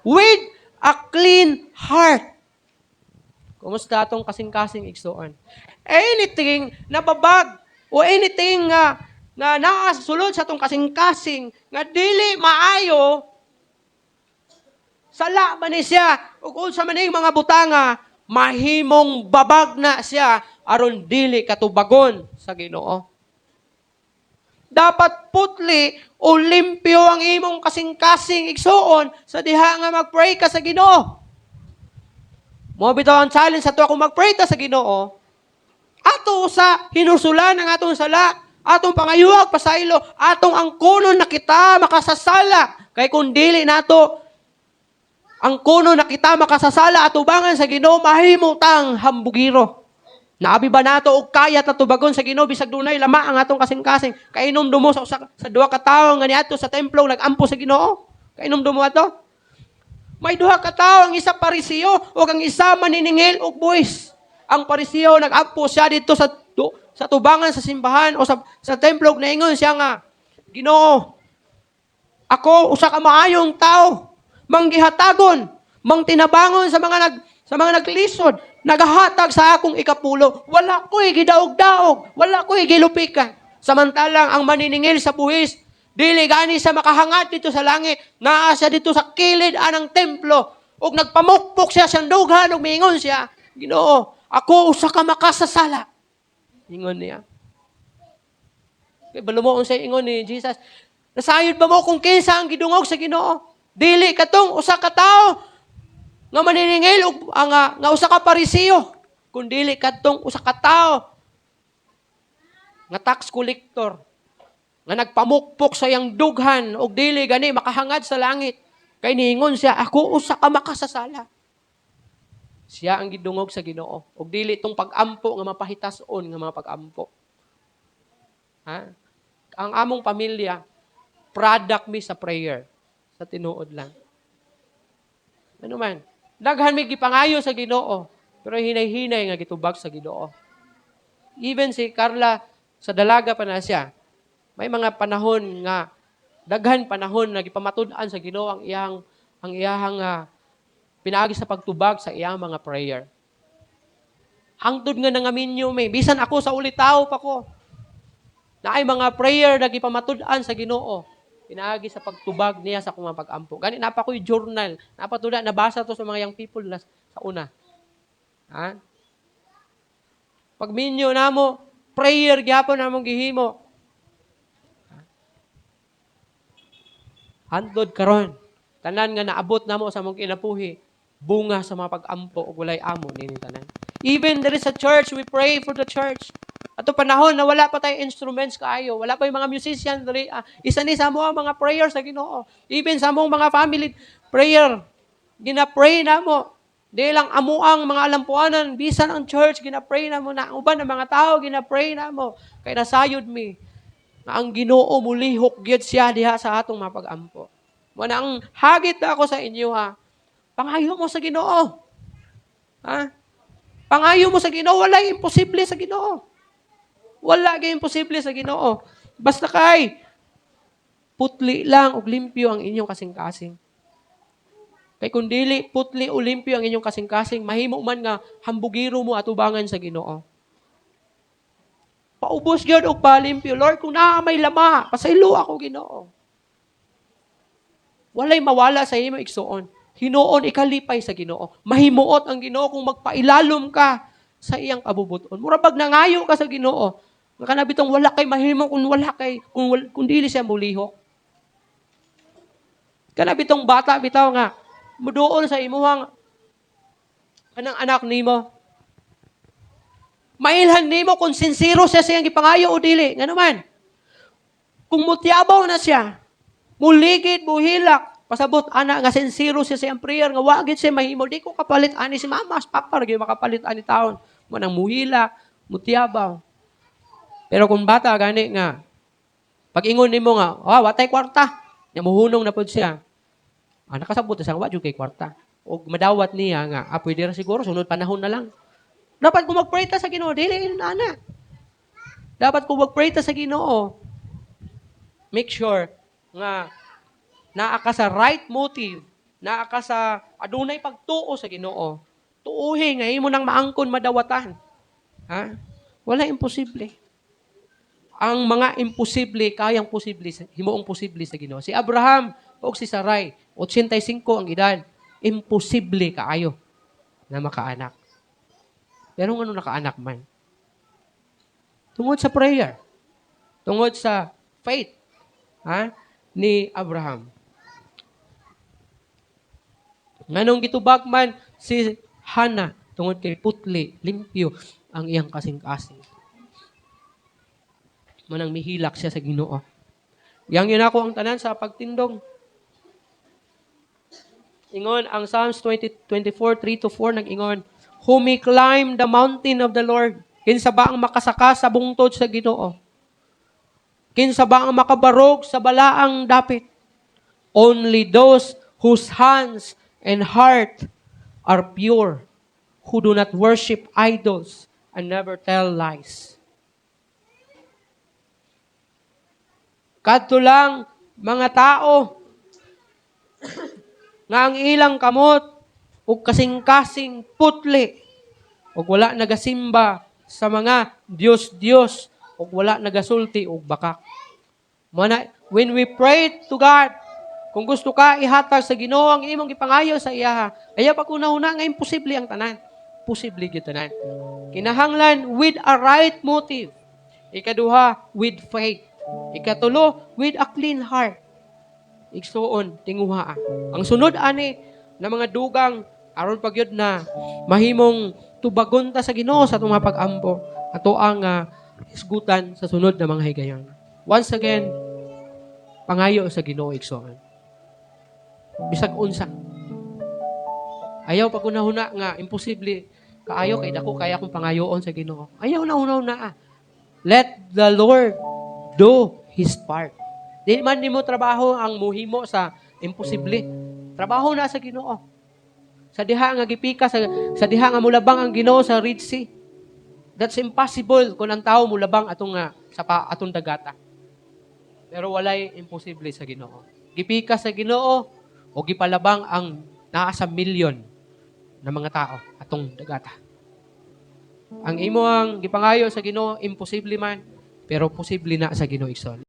with a clean heart. Kumusta atong kasing-kasing igsoon? Anything na babag o anything nga naasulod sa atong kasing-kasing nga dili maayo, sala man ni siya ug unsa man ning mga butanga, mahimong babag na siya aron dili katubagon sa Ginoo. Dapat putli o limpyo ang imong kasing-kasing igsoon sa diha nga mag-pray ka sa Ginoo. Mo bitaw ang challenge sa tuwa kung mag-pray ta sa Ginoo. Ato sa hinusulan ang atong sala, atong pangayuwag pasaylo, atong angkunon na kita makasasala. Kay kung dili nato ang kuno na kita makasasala at ubangan sa Ginoo, mahimutang hambugiro. Naabi ba nato og kayat na tubagon sa Ginoo bisag dunay lama ang atong kasing-kasing? Kainom dumo sa duha ka tawo nga niadto sa templo nagampo sa Ginoo. Kainom dumo ato. May duha ka tawo, ang isa Parisiyo ug ang isa maniningil og buwis. Ang Parisiyo nagampo siya dito sa tubangan sa simbahan o sa templo naingon siya nga, Ginoo, ako usa ka maayong tao, manggihatagon, mangtinabangon sa mga naglisod, nagahatag sa akong ikapulo. Wala ko'y gidaog-daog, wala ko'y gilupikan. Samantalang ang maniningil sa buhis, dili gani sa makahangat dito sa langit, naa siya dito sa kilid anang templo, ug nagpamukpok siya sa dughan ug miingon siya, Ginoo, ako usa ka makasasala. Ingon niya. Kay balumoon sa ingon ni Jesus, nasayod ba mo kung kinsa ang gidungog sa Ginoo? Dili katong usa ka tawo nga maniningil ug nga usa ka Parisiyo, kun dili katong usa ka tawo nga tax collector nga nagpamukpok sa iyang dughan ug dili gani makahangad sa langit. Kay niingon siya, ako usa ka makasasala. Siya ang gidungog sa Ginoo ug dili tong pag-ampo nga mapahitason nga mga pag-ampo. Ha? Ang among pamilya product mi sa prayer. Sa tinuod lang. Ano man? Daghan may gipangayo sa Ginoo, pero hinay-hinay nga gitubag sa Ginoo. Even si Carla, sa dalaga pa na siya, may mga panahon nga, daghan panahon na gipamatud-an sa Ginoo ang iyahang pinaagi sa pagtubag sa iyang mga prayer. Hangtod nga nangaminyo may, bisan ako sa ulitaw pa ko, na ay mga prayer na gipamatud-an sa Ginoo. Pinaagi sa pagtubag niya sa kung pag-ampo. Gani, napa ko'y journal. Napatuda, nabasa to sa mga young people na sa una. Ha? Pag minyo na mo, prayer, gyapon na mong gihimo. Hantod karon. Tanan nga naabot na mo sa mong kinapuhi. Bunga sa mga pag-ampo o gulay amo nini tanan. Even there is a church, we pray for the church. Ato panahon na wala pa tayong instruments kaayo, wala pa yung mga musicians, isa ni sa mga prayers sa Ginoo. Even sa mong mga family prayer, gina-pray na mo. Di lang amuang mga alampuanan, bisan ang church, gina-pray na mo na. Uban ng mga tao, gina-pray na mo. Kaya nasayod mi, na ang Ginoo mulihok gyud siya diha sa atong mapag-ampo. Muna ang hagit na ako sa inyo ha, pangayo mo sa Ginoo. Ha? Pangayo mo sa Ginoo, wala imposible sa Ginoo. Wala kay imposible sa Ginoo. Basta kay putli lang ug limpyo ang inyong kasing-kasing. Kay kung dili putli o limpyo ang inyong kasing-kasing, mahimo man nga hambugiro mo at ubangan sa Ginoo. Paubos gyud og palimpyo, Lord, kung naa may lama, pasaylo ako Ginoo. Walay mawala sa imo igsuon. Hinuon ikalipay sa Ginoo. Mahimuot ang Ginoo kung magpailalom ka sa iyang kabubuton. Mura pag nangayo ka sa Ginoo, nga kanabitong wala kay mahimo kung dili siya mulihok. Kanabitong bata bitaw nga muduol sa imuhang kanang anak nimo. Mailhan nimo kung sincero siya sa iyang gipangayo o dili. Ngano man? Kung mutyabaw na siya, muligid, buhilak, pasabot ana nga sincero siya sa iyang prayer nga wa gid siya mahimo, di ko kapalit ani si mama, papa gyud makapalit ani taon. Mo nang muhilak, mutyabaw. Pero kung bata gani nga, pag ingon nimo nga, watay kwarta, nya muhunong na pud siya. Nakasabot siya, wa jud kay kwarta. O madawat niya nga, pwede ra siguro sunod panahon na lang. Dapat kung mag-pray ta sa Ginoo, dili na. Dapat kung mag-pray ta sa Ginoo, make sure nga naa ka sa right motive, naa ka sa adunay pagtuo sa Ginoo, tuuhi nga imo nang maangkon madawatan. Ha? Wala imposible. Ang mga imposible, kayang posible, himuong posible sa Ginoo. Si Abraham o si Sarai, 85 ang edad, imposible kaayo na makaanak. Pero ano nakaanak man? Tungod sa prayer. Tungod sa faith ni Abraham. Nganong gitubag man si Hana, tungod kay putli, limpyo ang iyang kasing-kasing. Manang mihilak siya sa Ginoo. Yang yun ako ang tanan sa pagtindog. Ingon ang Psalms 24, 3-4 nag-ingon, Who may climb the mountain of the Lord? Kinsa ba ang makasaka sa bungtod sa Ginoo? Kinsa ba ang makabarog sa balaang dapit? Only those whose hands and heart are pure, who do not worship idols and never tell lies. Kadto lang mga tao nga ang ilang kamot ug kasing-kasing putli ug wala nagasimba sa mga Diyos ug wala nagasulti og bakak. When we pray to God, kung gusto ka ihatag sa Ginoo ang imong gipangayo sa iya, ayaw pa kunahuna nga imposible ang tanan. Posible gyud tanan. Kinahanglan with a right motive. Ikaduha, with faith. Ikatulo, with a clean heart. Igsuon, tinguha. Ang sunod ani na mga dugang aron pagyud na mahimong tubagon ta sa Ginoo sa atong mga pag-ampo. Ato ang isgutan sa sunod na mga higayon. Once again, pangayo sa Ginoo igsuon. Bisag unsa. Ayaw pag una nga imposible kaayo kay dako kaya akong pangayoon sa Ginoo. Ayaw na una. Let the Lord do His part. Di man nimo trabaho ang muhimo sa imposible. Trabaho na sa Ginoo. Sa diha nga gipika sa diha nga mulabang ang Ginoo sa Red Sea. That's impossible kung ang tao mulabang atong atong dagata. Pero walay imposible sa Ginoo. Gipika sa Ginoo o gipalabang ang naa sa milyon na mga tao atong dagata. Ang imo ang gipangayo sa Ginoo imposible man, pero posible na sa Ginoo igsoon.